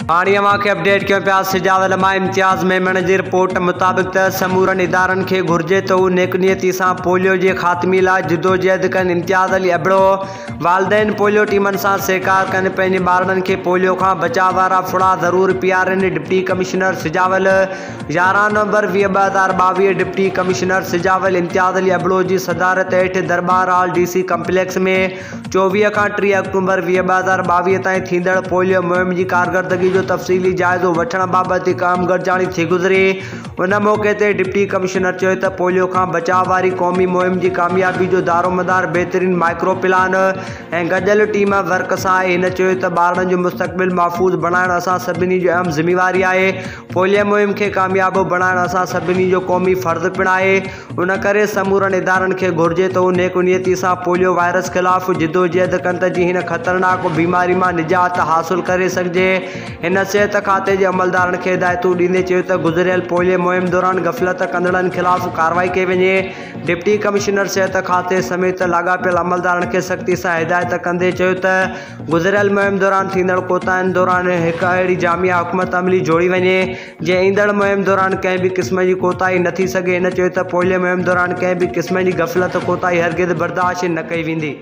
हाणे अवां खे अपडेट कयूं पिया सिजावल मां इम्तियाज़ मेमण जी रिपोर्ट मुताबिक़ त समूरनि इदारनि खे घुर्जे त हू नेकनीयती सां पोलियो जे ख़ात्मे लाइ जिदोजहद कनि। इम्तियाज़ अली अबड़ो वालिदैन पोलियो टीमनि सां सहकार कनि, पंहिंजे ॿारनि खे पोलियो खां बचाव वारा फुड़ा ज़रूरु पीआरनि। डिप्टी कमिश्नर सिजावल 11 नवंबर 2022 डिप्टी कमिश्नर सिजावल इम्तियाज़ अली अबड़ो जी सदारत हेठि दरबार हॉल DC कम्प्लेक्स में 24 खां 30 अक्टूबर 2022 ताईं थींदड़ पोलियो मुहिम जी कारकर्दगी जो तफ़सीली जाइज़ो वठण बाबति हिकु अहम गॾिजाणी थी गुज़री। उन मौक़े ते डिप्टी कमिश्नर चयो त पोलियो खां बचाव वारी क़ौमी मुहिम जी कामयाबी जो दारोमदार बहितरीन माइक्रो प्लान ऐं गॾियल टीम वर्क सां आहे। हिन चयो त ॿारनि जो मुस्तक़बिल महफ़ूज़ बणाइण असां सभिनी जो अहम ज़िम्मेवारी आहे। पोलियो मुहिम खे कामयाब बणाइण असां सभिनी जो क़ौमी फ़र्ज़ु पिणु आहे। उन करे समूरनि इदारनि खे घुर्जे त हू नेकनीयती सां पोलियो वायरस ख़िलाफ़ जिदोजहद कनि त जीअं हिन ख़तरनाक बीमारी मां निजात हासिल करे सघिजे। हिन सिहत खाते जे अमलदारनि खे हिदायतूं ॾींदे चयो त गुज़िरियल पोलियो मुहिम दौरान गफ़लत कंदड़नि ख़िलाफ़ कार्रवाई कई वञे। डिप्टी कमिश्नर सिहत खाते समेत लाॻापियल अमलदारनि खे सख़्ती सां हिदायत कंदे चयो त गुज़िरियल मुहिम दौरान थींदड़ कोताहियुनि दौरान हिकु अहिड़ी जामिया हुकूमत अमली जोड़ी वञे जंहिं ईंदड़ मुहिम दौरान कंहिं बि क़िस्म जी कोताही न थी सघे। हिन चयो त पोलियो मुहिम दौरान कंहिं बि क़िस्म जी गफ़लत कोताही हरगिज़ बर्दाश्त न कई वेंदी।